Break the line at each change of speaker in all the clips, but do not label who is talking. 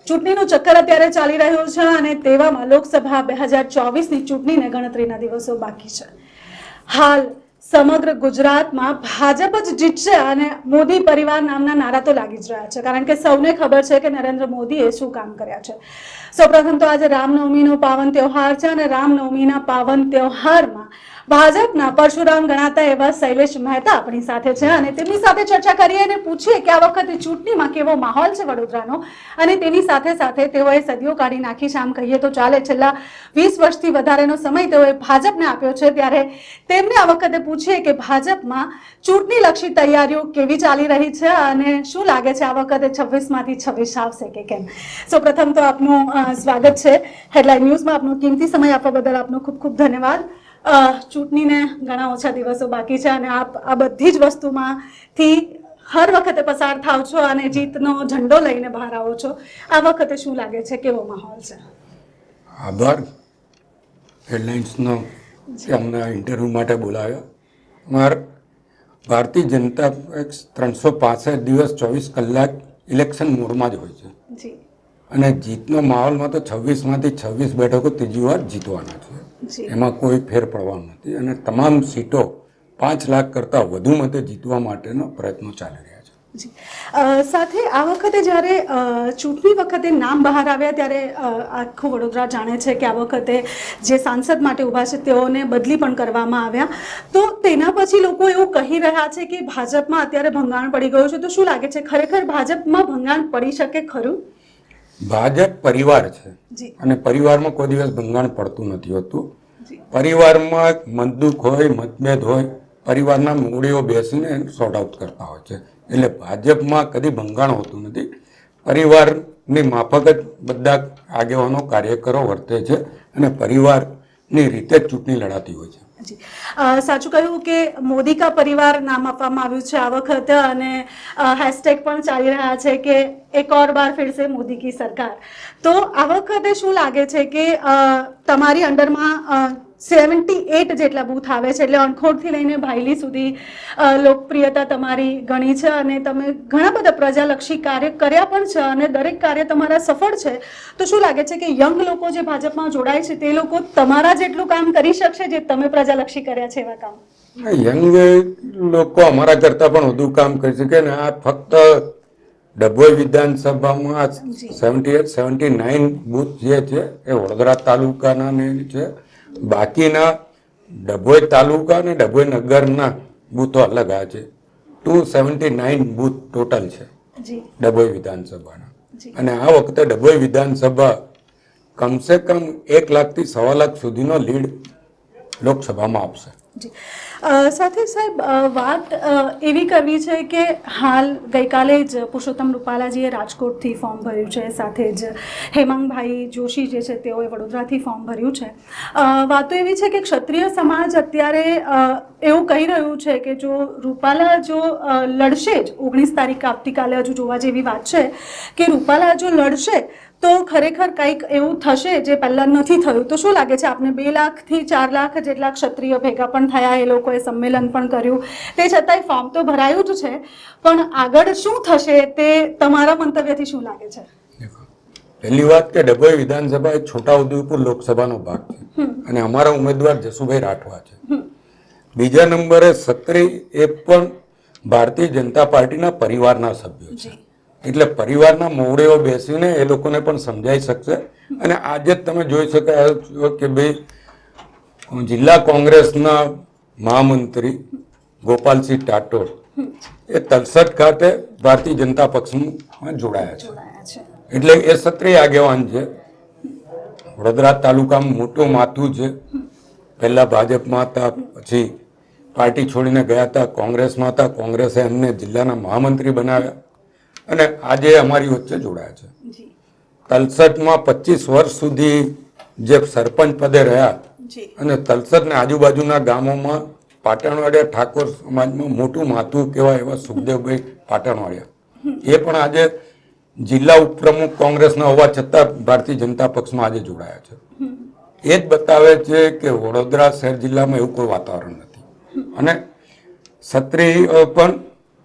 ચૂંટણીનું ચક્કર અત્યારે ચાલી રહ્યું છે અને તેવામાં લોકસભા 2024ની ચૂંટણીને ગણતરીના દિવસો બાકી છે. હાલ સમગ્ર ગુજરાતમાં ભાજપ જ જીતશે અને મોદી પરિવાર નામના નારા તો લાગી જ રહ્યા છે, કારણ કે સૌને ખબર છે કે નરેન્દ્ર મોદીએ શું કામ કર્યા છે. સૌપ્રથમ તો આજે રામનવમીનો પાવન તહેવાર છે અને રામનવમીના પાવન તહેવારમાં ભાજપના પરશુરામ ગણાતા એવા શૈલેષ મહેતા આપણી સાથે છે અને તેમની સાથે ચર્ચા કરીએ અને પૂછીએ કે આ વખતે ચૂંટણીમાં કેવો માહોલ છે વડોદરાનો અને તેની સાથે સાથે તેઓએ સદીઓ કાઢી નાખી છે, આમ કહીએ તો ચાલે. છેલ્લા 20 વર્ષથી વધારેનો સમય તેઓએ ભાજપને આપ્યો છે, ત્યારે તેમને આ વખતે પૂછીએ કે ભાજપમાં ચૂંટણીલક્ષી તૈયારીઓ કેવી ચાલી રહી છે અને શું લાગે છે આ વખતે 26માંથી 26 આવશે કે કેમ. સૌપ્રથમ તો આપનું સ્વાગત છે હેડલાઇન ન્યૂઝમાં. આપનો કિંમતી સમય આપવા બદલ આપનો ખૂબ ખૂબ ધન્યવાદ. ચૂંટણીને ઘણા ઓછા દિવસો બાકી છે અને આપ આ બધી જ વસ્તુમાંથી હર વખતે પસાર થાવ છો અને જીતનો ઝંડો લઈને બહાર આવો છો. આ વખતે શું લાગે છે, કેવો માહોલ છે?
આભાર હેડલાઇન્સનો કે અમને ઇન્ટરવ્યૂ માટે બોલાવ્યા. અમારા ભારતીય જનતા 365 દિવસ 24 કલાક ઇલેક્શન મોડમાં જ હોય છે
જી,
અને જીતનો માહોલમાં તો 26માંથી 26 બેઠકો ત્રીજી વાર જીતવાના છે. એમાં કોઈ ફેર પડવાનો નથી અને તમામ સીટો 5 લાખ કરતાં વધુ મતે જીતવા માટેનો પ્રયત્નો ચાલી રહ્યા છે.
સાથે આ વખતે જ્યારે ચૂંટણી વખતે નામ બહાર આવ્યા ત્યારે આખું વડોદરા જાણે છે કે આ વખતે જે સાંસદ માટે ઊભા છે તેઓને બદલી પણ કરવામાં આવ્યા, તો તેના પછી લોકો એવું કહી રહ્યા છે કે ભાજપમાં અત્યારે ભંગાણ પડી ગયું છે. તો શું લાગે છે, ખરેખર ભાજપમાં ભંગાણ પડી શકે ખરું?
ભાજપ પરિવાર છે અને પરિવારમાં કોઈ દિવસ ભંગાણ પડતું નથી હોતું. પરિવારમાં મતદુખ હોય, મતભેદ હોય, પરિવારના મૂળીઓ બેસીને સોર્ટ આઉટ કરતા હોય છે. એટલે ભાજપમાં કદી ભંગાણ હોતું નથી. પરિવારની માફક જ બધા આગેવાનો કાર્યકરો વર્તે છે અને પરિવારની રીતે જ ચૂંટણી લડાતી હોય છે.
સાચું કહ્યું કે મોદી કા પરિવાર નામ આપવામાં આવ્યું છે આ વખતે અને હેશટેગ પણ ચાલી રહ્યા છે કે એક ઓર બાર ફિર સે મોદી કી સરકાર. તો આ વખતે શું લાગે છે કે તમારી અંડરમાં 78 જેટલા બૂથ આવે છે, એટલે અણખોડથી લઈને ભાયલી સુધી લોકપ્રિયતા તમારી ઘણી છે અને તમે ઘણા બધા પ્રજાલક્ષી કાર્ય કર્યા પણ છે અને દરેક કાર્ય તમારા સફળ છે. તો શું લાગે છે કે યંગ લોકો જે ભાજપમાં જોડાય છે તે લોકો તમારા જેટલું કામ કરી શકશે જે તમે પ્રજાલક્ષી કર્યા છે એવા કામ?
યંગ લોકો અમારા કરતાં પણ વધુ કામ કરી શકે ને. આ ફક્ત ડભોઈ વિધાનસભામાં 79 બૂથ જે છે એ વડોદરા તાલુકાના છે. બાકીના ડભોઈ તાલુકા અને ડભોઈ નગરના બૂથો અલગ આ છે. 279 બૂથ ટોટલ છે ડભોઈ વિધાનસભાના. અને આ વખતે ડભોઈ વિધાનસભા કમસે કમ 1 લાખથી 1.25 લાખ સુધીનો લીડ લોકસભામાં આપશે.
સાથે સાહેબ વાત એવી કરવી છે કે હાલ ગઈકાલે જ પુરુષોત્તમ રૂપાલાજીએ રાજકોટથી ફોર્મ ભર્યું છે, સાથે જ હેમાંગભાઈ જોશી જે છે તેઓએ વડોદરાથી ફોર્મ ભર્યું છે. વાતો એવી છે કે ક્ષત્રિય સમાજ અત્યારે એવું કહી રહ્યું છે કે જો રૂપાલા જો લડશે જ 19 તારીખ આવતીકાલે હજુ જોવા જેવી વાત છે કે રૂપાલા જો લડશે તો ખરેખર કંઈક એવું થશે જે પહેલાં નથી થયું. તો શું લાગે છે આપને 2 લાખથી 4 લાખ જેટલા ક્ષત્રિય ભેગા પણ થયા, એ લોકોએ સંમેલન પણ કર્યું, તે છતાંય ફોર્મ તો ભરાયું જ છે, પણ આગળ શું થશે તે તમારા મંતવ્યથી શું લાગે છે?
પહેલી વાત કે ડભોઈ વિધાનસભા એ છોટાઉદેપુર લોકસભાનો ભાગ છે અને અમારા ઉમેદવાર જસુભાઈ રાઠવા છે. બીજા નંબરે સત્રી એ પણ ભારતીય જનતા પાર્ટીના પરિવારના સભ્યો છે, એટલે પરિવારના મોવડીઓ બેસીને એ લોકોને પણ સમજાઈ શકશે. અને આજે જ તમે જોઈ શકાય છો કે ભાઈ જિલ્લા કોંગ્રેસના મહામંત્રી ગોપાલસિંહ ટાટોર એ તલસટ ખાતે ભારતીય જનતા પક્ષમાં જોડાયા છે, એટલે એ ક્ષત્રિય આગેવાન છે. વડોદરા તાલુકામાં મોટું માથું છે. પહેલા ભાજપમાં હતા, પછી પાર્ટી છોડીને ગયા હતા, કોંગ્રેસમાં હતા, કોંગ્રેસે એમને જિલ્લાના મહામંત્રી બનાવ્યા અને આજે અમારી વચ્ચે જોડાયા છે. તલસટમાં 25 વર્ષ સુધી જે સરપંચ પદે રહ્યા અને તલસટને આજુબાજુના ગામોમાં પાટણવાડિયા ઠાકોર સમાજમાં મોટું માથું કહેવાય એવા સુખદેવભાઈ પાટણવાડિયા એ પણ આજે જિલ્લા ઉપપ્રમુખ કોંગ્રેસના હોવા છતાં ભારતીય જનતા પક્ષમાં આજે જોડાયા છે. એ જ બતાવે છે કે વડોદરા શહેર જિલ્લામાં એવું કોઈ વાતાવરણ નથી અને ક્ષત્રિય પણ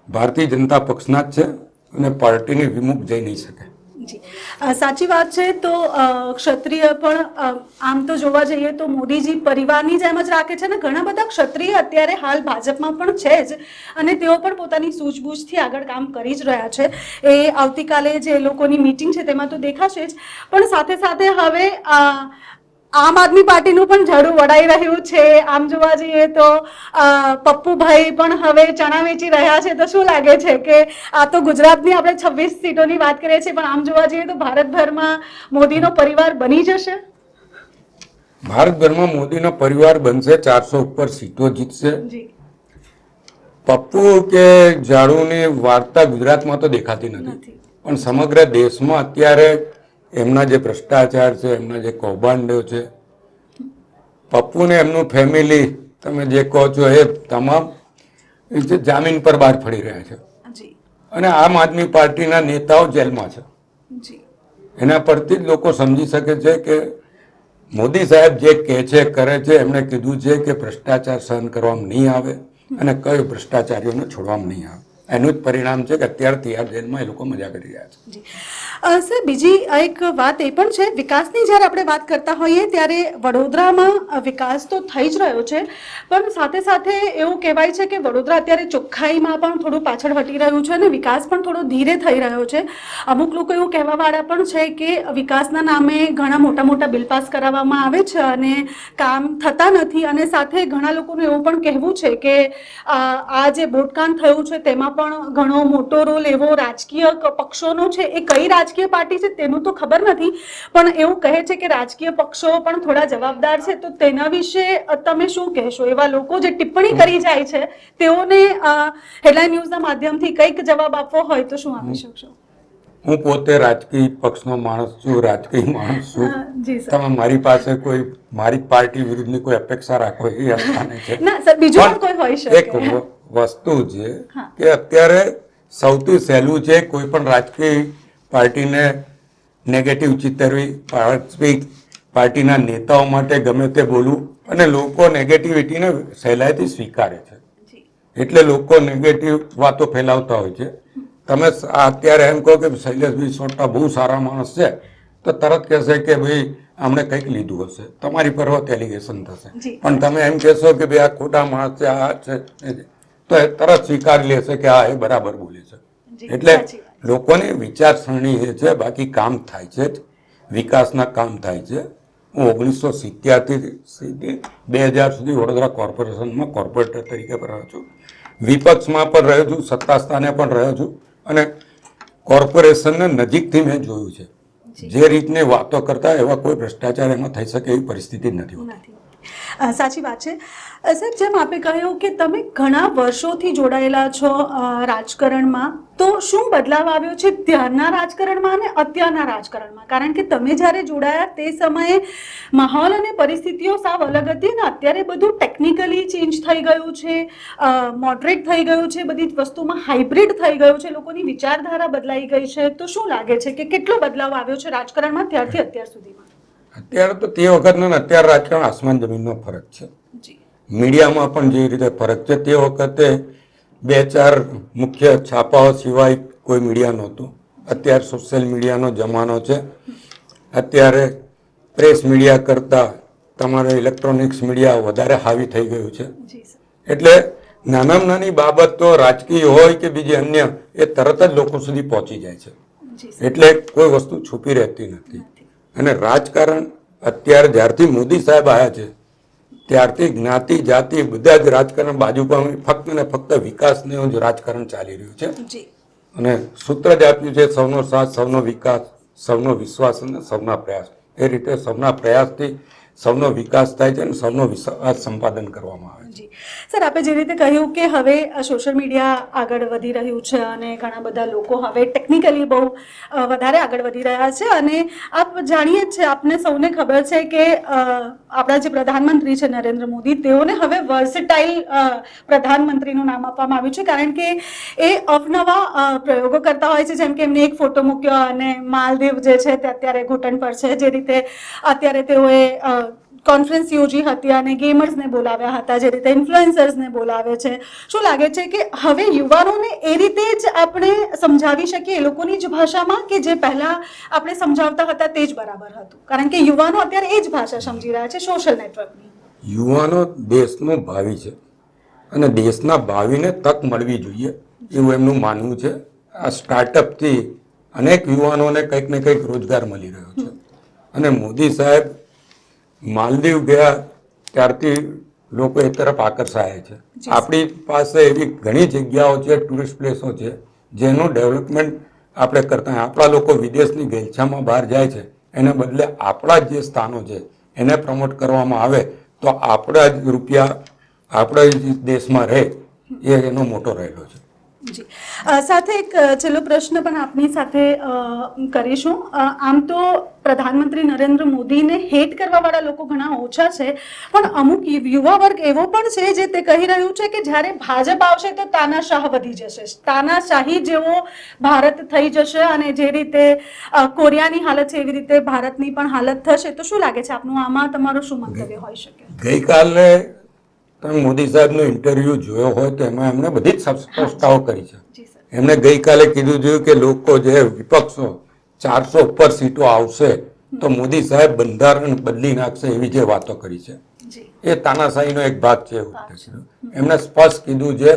ભારતીય જનતા પક્ષના જ છે અને પાર્ટીની વિમુખ જઈ નહીં શકે.
જી સાચી વાત છે. તો ક્ષત્રિય પણ આમ તો જોવા જઈએ તો મોદીજી પરિવારની જેમ જ રાખે છે ને ઘણા બધા ક્ષત્રિય અત્યારે હાલ ભાજપમાં પણ છે જ અને તેઓ પણ પોતાની સૂઝબૂછથી આગળ કામ કરી જ રહ્યા છે. એ આવતીકાલે જે લોકોની મીટિંગ છે તેમાં તો દેખાશે જ, પણ સાથે સાથે હવે આમ આદમી પાર્ટીનું પણ ઝાડુ વળાઈ રહ્યું છે. આમ જોવા જઈએ તો પપ્પુભાઈ પણ હવે ચણા વેચી રહ્યા છે. તો શું લાગે છે કે આ તો ગુજરાતની આપણે 26 સીટોની વાત કરીએ છીએ, પણ આમ જોવા જઈએ તો ભારતભરમાં મોદીનો પરિવાર બની જશે?
ભારતભરમાં મોદીનો પરિવાર બનશે, 400 ઉપર સીટો જીતશે. પપ્પુ કે ઝાડુની વાર્તા ગુજરાતમાં તો દેખાતી નથી, પણ સમગ્ર દેશમાં અત્યારે એમના જે ભ્રષ્ટાચાર છે, એમના જે કૌભાંડો છે, પપ્પુને એમનું ફેમિલી તમે જે કહો છો એ તમામ જામીન પર બહાર ફરી રહ્યા છે અને આમ આદમી પાર્ટીના નેતાઓ જેલમાં છે. એના પરથી જ લોકો સમજી શકે છે કે મોદી સાહેબ જે કહે છે કરે છે. એમણે કીધું છે કે ભ્રષ્ટાચાર સહન કરવામાં નહીં આવે અને કઈ ભ્રષ્ટાચારીઓને છોડવામાં નહીં આવે. એનું જ પરિણામ છે કે અત્યારે તિહાર જેલમાં એ લોકો મજા કરી રહ્યા છે.
સર, બીજી એક વાત એ પણ છે, વિકાસની જ્યારે આપણે વાત કરતા હોઈએ ત્યારે વડોદરામાં વિકાસ તો થઈ જ રહ્યો છે, પણ સાથે સાથે એવું કહેવાય છે કે વડોદરા અત્યારે ચોખ્ખાઈમાં પણ થોડું પાછળ હટી રહ્યું છે અને વિકાસ પણ થોડો ધીરે થઈ રહ્યો છે. અમુક લોકો એવું કહેવાવાળા પણ છે કે વિકાસના નામે ઘણા મોટા મોટા બિલ પાસ કરાવવામાં આવે છે અને કામ થતા નથી. અને સાથે ઘણા લોકોનું એવું પણ કહેવું છે કે આ જે બોટકાંડ થયું છે તેમાં પણ ઘણો મોટો રોલ એવો રાજકીય પક્ષોનો છે. એ કઈ રાજકીય પાર્ટી છે તેનું તો ખબર નથી, પણ એવું કહે છે કે રાજકીય પક્ષો પણ થોડા જવાબદાર છે. તો તેના વિશે તમે શું કહેશો? એવા લોકો જે ટિપ્પણી કરી જાય છે તેઓને હેડલાઇન ન્યૂઝના માધ્યમથી કંઈક જવાબ આપવો હોય તો શું આપી શકશો?
હું પોતે રાજકીય પક્ષનો માણસ છું, રાજકીય માણસ છું. તમે મારી પાસે કોઈ મારી પાર્ટી વિરુદ્ધની કોઈ અપેક્ષા રાખો એ અસ્થાને છે.
ના સર, બીજું પણ કોઈ હોઈ શકે.
એક વસ્તુ છે કે અત્યારે સૌથી સહેલું છે કોઈ પણ રાજકીય પાર્ટીને નેગેટિવ ચિતરવી, પાર્ટીના નેતાઓ માટે ગમે તે બોલવું, અને લોકો નેગેટિવિટીને સહેલાઈથી સ્વીકારે છે. એટલે લોકો નેગેટિવ વાતો ફેલાવતા હોય છે. તમે અત્યારે એમ કહો કે શૈલેષભાઈ સોટા બહુ સારા માણસ છે તો તરત કહેશે કે ભાઈ આમણે કંઈક લીધું હશે, તમારી પર એલિગેશન થશે. પણ તમે એમ કહેશો કે ભાઈ આ ખોટા માણસ છે, આ છે, તો એ તરત સ્વીકારી લેશે કે હા એ બરાબર બોલે છે. એટલે લોકોની વિચારસરણી એ છે, બાકી કામ થાય છે જ, વિકાસના કામ થાય છે. હું 1970થી 2000 સુધી વડોદરા કોર્પોરેશનમાં કોર્પોરેટર તરીકે રહ્યો છું. વિપક્ષમાં પણ રહ્યો છું, સત્તા સ્થાને પણ રહ્યો છું અને કોર્પોરેશનને નજીકથી મેં જોયું છે. જે રીતની વાતો કરતા એવા કોઈ ભ્રષ્ટાચાર એમાં થઈ શકે એવી પરિસ્થિતિ નથી હોતી.
સાચી વાત છે. સાહેબ, જેમ આપે કહ્યું કે તમે ઘણા વર્ષોથી જોડાયેલા છો રાજકારણમાં, તો શું બદલાવ આવ્યો છે ત્યારના રાજકારણમાં અને અત્યારના રાજકારણમાં? કારણ કે તમે જ્યારે જોડાયા તે સમયે માહોલ અને પરિસ્થિતિઓ સાવ અલગ હતી અને અત્યારે બધું ટેકનિકલી ચેન્જ થઈ ગયું છે, મોડરેટ થઈ ગયું છે, બધી વસ્તુમાં હાઇબ્રિડ થઈ ગયું છે, લોકોની વિચારધારા બદલાઈ ગઈ છે. તો શું લાગે છે કે કેટલો બદલાવ આવ્યો છે રાજકારણમાં ત્યારથી અત્યાર સુધીમાં?
અત્યારે તો તે વખતનો અત્યારે રાજકારણ આસમાન જમીનનો ફરક છે. મીડિયામાં પણ જે રીતે ફરક છે, તે વખતે 2-4 મુખ્ય છાપાઓ સિવાય કોઈ મીડિયા નહોતું. અત્યારે સોશિયલ મીડિયાનો જમાનો છે. અત્યારે પ્રેસ મીડિયા કરતાં તમારે ઇલેક્ટ્રોનિક્સ મીડિયા વધારે હાવી થઈ ગયું છે. એટલે નાનામાં નાની બાબત તો રાજકીય હોય કે બીજી અન્ય, એ તરત જ લોકો સુધી પહોંચી જાય છે. એટલે કોઈ વસ્તુ છુપી રહેતી નથી. અને રાજકારણ અત્યારે જ્યારથી મોદી સાહેબ આવ્યા છે ત્યારથી જ્ઞાતિ જાતિ બધા જ રાજકારણ બાજુ પર ફક્ત ને ફક્ત વિકાસનું જ રાજકારણ ચાલી રહ્યું છે. અને સૂત્ર જ આપ્યું છે સૌનો સાથ, સૌનો વિકાસ, સૌનો વિશ્વાસ અને સૌના પ્રયાસ. એ રીતે સૌના પ્રયાસથી સૌનો વિકાસ થાય છે અને સૌનો વિશ્વાસ સંપાદન કરવામાં આવે છે.
સર, આપે જે રીતે કહ્યું કે હવે સોશિયલ મીડિયા આગળ વધી રહ્યું છે અને ઘણા બધા લોકો હવે ટેકનિકલી બહુ વધારે આગળ વધી રહ્યા છે અને આપ જાણીએ જ છે, આપને સૌને ખબર છે કે આપણા જે પ્રધાનમંત્રી છે નરેન્દ્ર મોદી, તેઓને હવે વર્સેટાઇલ પ્રધાનમંત્રીનું નામ આપવામાં આવ્યું છે કારણ કે એ અવનવા પ્રયોગો કરતા હોય છે. જેમ કે એમને એક ફોટો મૂક્યો અને માલદીવ જે છે તે અત્યારે ઘૂંટણ પર છે, જે રીતે અત્યારે તેઓએ કોન્ફરન્સ યોજી હતી અને ગેમર્સને બોલાવ્યા હતા, જે રીતે ઇન્ફ્લુએન્સર્સને બોલાવે છે, શું લાગે છે કે હવે યુવાનોને એ રીતે જ આપણે સમજાવી શકીએ એ લોકોની જ ભાષામાં, કે જે પહેલા આપણે સમજાવતા હતા તે જ બરાબર હતું? કારણ કે યુવાનો અત્યારે એ જ ભાષા સમજી રહ્યા છે સોશિયલ નેટવર્કની.
યુવાનો દેશનું ભાવિ છે અને દેશના ભાવિને તક મળવી જોઈએ એવું એમનું માનવું છે. આ સ્ટાર્ટઅપથી અનેક યુવાનોને કંઈક ને કંઈક રોજગાર મળી રહ્યો છે. અને મોદી સાહેબ માલદીવ ગયા ત્યારથી લોકો એ તરફ આકર્ષાયા છે. આપણી પાસે એવી ઘણી જગ્યાઓ છે, ટુરિસ્ટ પ્લેસો છે, જેનું ડેવલપમેન્ટ આપણે કરતા હોય. આપણા લોકો વિદેશની ગેલછામાં બહાર જાય છે, એને બદલે આપણા જે સ્થાનો છે એને પ્રમોટ કરવામાં આવે તો આપણા જ રૂપિયા આપણા જ દેશમાં રહે, એ એનો મોટો રહેલો છે.
જી, સાથે એક છેલ્લો પ્રશ્ન પણ આપની સાથે કરીશું. આમ તો પ્રધાનમંત્રી નરેન્દ્ર મોદીને હેટ કરવાવાળા લોકો ઘણા ઓછા છે, પણ અમુક યુવા વર્ગ એવો પણ છે જે તે કહી રહ્યું છે કે જ્યારે ભાજપ આવશે તો તાનાશાહ વધી જશે, તાનાશાહી જેવો ભારત થઈ જશે અને જે રીતે કોરિયાની હાલત છે એવી રીતે ભારતની પણ હાલત થશે. તો શું લાગે છે આપનું, આમાં તમારું શું મંતવ્ય હોઈ શકે?
ગઈકાલે તમે મોદી સાહેબનો ઇન્ટરવ્યુ જોયો હોય તો એમાં એમને બધી જ સ્પષ્ટતાઓ કરી છે. એમણે ગઈકાલે કીધું જોયું કે લોકો જે વિપક્ષો 400 ઉપર સીટો આવશે તો મોદી સાહેબ બંધારણ બદલી નાખશે એવી જે વાતો કરી છે એ તાનાશાહીનો એક ભાગ છે એવું કીધું. એમણે સ્પષ્ટ કીધું છે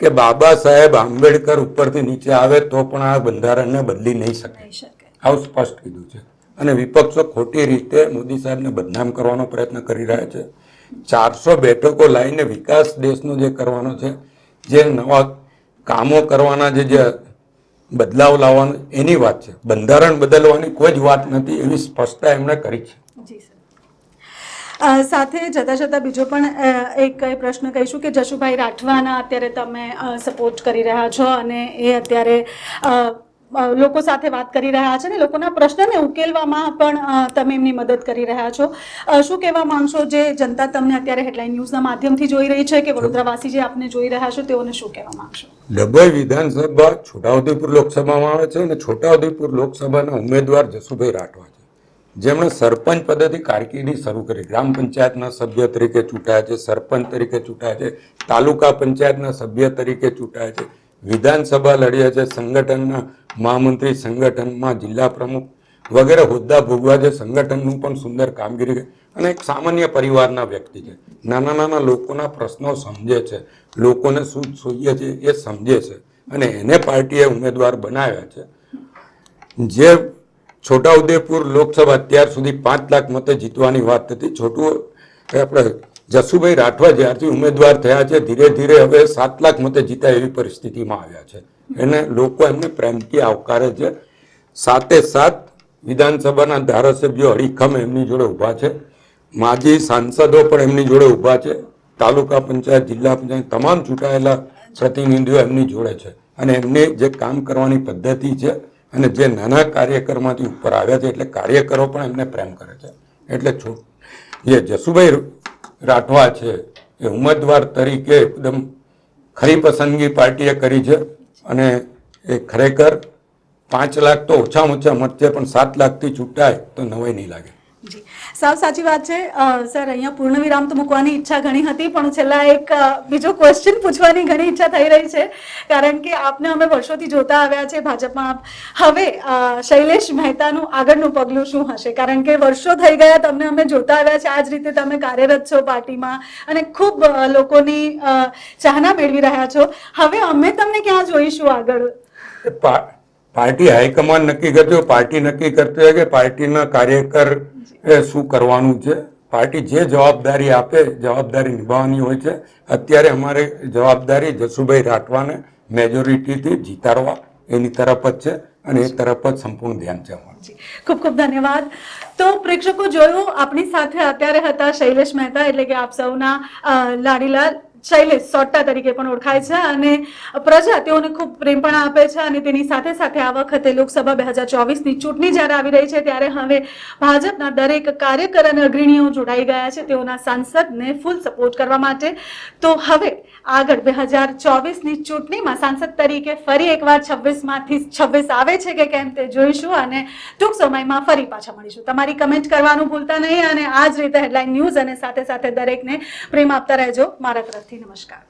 કે બાબા સાહેબ આંબેડકર ઉપરથી નીચે આવે તો પણ આ બંધારણને બદલી નહીં શકે, આવું સ્પષ્ટ કીધું છે. અને વિપક્ષો ખોટી રીતે મોદી સાહેબને બદનામ કરવાનો પ્રયત્ન કરી રહ્યા છે. 400 બેઠકો લાવીને વિકાસ દેશનો જે કરવાનો છે, જે નવા કામો કરવાના જે બદલાવ લાવવાનો એની વાત છે. બંધારણ બદલવાની કોઈ જ વાત નથી, એવી સ્પષ્ટતા એમણે કરી છે.
જી સર, સાથે જતા જતા બીજો પણ એક પ્રશ્ન કહીશું કે જશુભાઈ રાઠવાના અત્યારે તમે સપોર્ટ કરી રહ્યા છો અને એ અત્યારે લોકો સાથે વાત કરી રહ્યા છે ને લોકોના પ્રશ્નને ઉકેલવામાં પણ તમે એમની મદદ કરી રહ્યા છો. શું કહેવા માંગશો જે જનતા તમને અત્યારે હેડલાઇન ન્યૂઝના માધ્યમથી જોઈ રહી છે કે વડોદરાવાસી જે આપને જોઈ રહ્યા છો તેઓને શું કહેવા માંગશો?
ડભોઈ વિધાનસભા છોટાઉદેપુર લોકસભામાં આવે છે અને છોટાઉદેપુર લોકસભાના ઉમેદવાર જશુભાઈ રાઠવા છે, જેમણે સરપંચ પદેથી કારકિર્દી શરૂ કરી. ગ્રામ પંચાયતના સભ્ય તરીકે ચૂંટાયા છે, સરપંચ તરીકે ચૂંટાયા છે, તાલુકા પંચાયતના સભ્ય તરીકે ચૂંટાયા છે, વિધાનસભા લડ્યા છે, સંગઠનના મહામંત્રી, સંગઠનમાં જિલ્લા પ્રમુખ વગેરે હોદ્દા ભોગવા છે. સંગઠનનું પણ સુંદર કામગીરી કરી અને એક સામાન્ય પરિવારના વ્યક્તિ છે. નાના નાના લોકોના પ્રશ્નો સમજે છે, લોકોને શું જોઈએ છે એ સમજે છે અને એને પાર્ટીએ ઉમેદવાર બનાવ્યા છે. જે છોટાઉદેપુર લોકસભા અત્યાર સુધી 5 લાખ મતે જીતવાની વાત હતી, આપણે જશુભાઈ રાઠવા જ્યારથી ઉમેદવાર થયા છે ધીરે ધીરે હવે 7 લાખ મતે જીતાય એવી પરિસ્થિતિમાં આવ્યા છે. એને લોકો એમને પ્રેમથી આવકારે છે. સાથે સાથ વિધાનસભાના ધારાસભ્યો અડીખમ એમની જોડે ઊભા છે, માજી સાંસદો પણ એમની જોડે ઊભા છે, તાલુકા પંચાયત, જિલ્લા પંચાયત તમામ ચૂંટાયેલા પ્રતિનિધિઓ એમની જોડે છે અને એમની જે કામ કરવાની પદ્ધતિ છે અને જે નાના કાર્યકરમાંથી ઉપર આવ્યા છે એટલે કાર્યકરો પણ એમને પ્રેમ કરે છે. એટલે જે જશુભાઈ રાઠવા છે એ ઉમેદવાર તરીકે એકદમ ખરી પસંદગી પાર્ટીએ કરી છે અને એ ખરેખર 5 લાખ તો ઓછામાં ઓછા મત છે, પણ 7 લાખથી ચૂંટાય તો નવાઈ નહીં લાગે.
જી, સાવ સાચી વાત છે સર. અહીંયા પૂર્ણ વિરામ તો મૂકવાની ઈચ્છા ઘણી હતી, પણ છેલ્લા એક બીજો ક્વેશ્ચન પૂછવાની ઘણી ઈચ્છા થઈ રહી છે, કારણ કે આપને અમે વર્ષોથી જોતા આવ્યા છે ભાજપમાં. હવે શૈલેષ મહેતાનું આગળનું પગલું શું હશે? કારણ કે વર્ષો થઈ ગયા તમને અમે જોતા આવ્યા છે, આ જ રીતે તમે કાર્યરત છો પાર્ટીમાં અને ખૂબ લોકોની ચાહના મેળવી રહ્યા છો. હવે અમે તમને ક્યાં જોઈશું આગળ?
પાર્ટી હાઈકમાન્ડ નક્કી કરતી, પાર્ટી નક્કી કરતી હોય કે પાર્ટીના કાર્યકર શું કરવાનું છે. પાર્ટી જે જવાબદારી આપે જવાબદારી નિભાવવાની હોય છે. અત્યારે અમારી જવાબદારી જશુભાઈ રાઠવાને મેજોરિટીથી જીતાડવા એની તરફ જ છે અને એ તરફ જ સંપૂર્ણ ધ્યાન છે અમારું.
ખૂબ ખૂબ ધન્યવાદ. તો પ્રેક્ષકો જોયું, આપણી સાથે અત્યારે હતા શૈલેષ મહેતા, એટલે કે આપ સૌના લાડીલા શૈલેષ સોટ્ટા તરીકે પણ ઓળખાય છે અને પ્રજા તેઓને ખૂબ પ્રેમ પણ આપે છે અને તેની સાથે સાથે આ વખતે લોકસભા 2024ની ચૂંટણી જ્યારે આવી રહી છે ત્યારે હવે ભાજપના દરેક કાર્યકર અને અગ્રણીઓ જોડાઈ ગયા છે તેઓના સાંસદને ફૂલ સપોર્ટ કરવા માટે. તો હવે આગળ 2024ની ચૂંટણીમાં સાંસદ તરીકે ફરી એકવાર 26માંથી 26 આવે છે કે કેમ તે જોઈશું અને ટૂંક સમયમાં ફરી પાછા મળીશું. તમારી કમેન્ટ કરવાનું ભૂલતા નહીં અને આ જ રીતે હેડલાઇન ન્યૂઝ અને સાથે સાથે દરેકને પ્રેમ આપતા રહેજો. મારા તરફથી નમસ્કાર.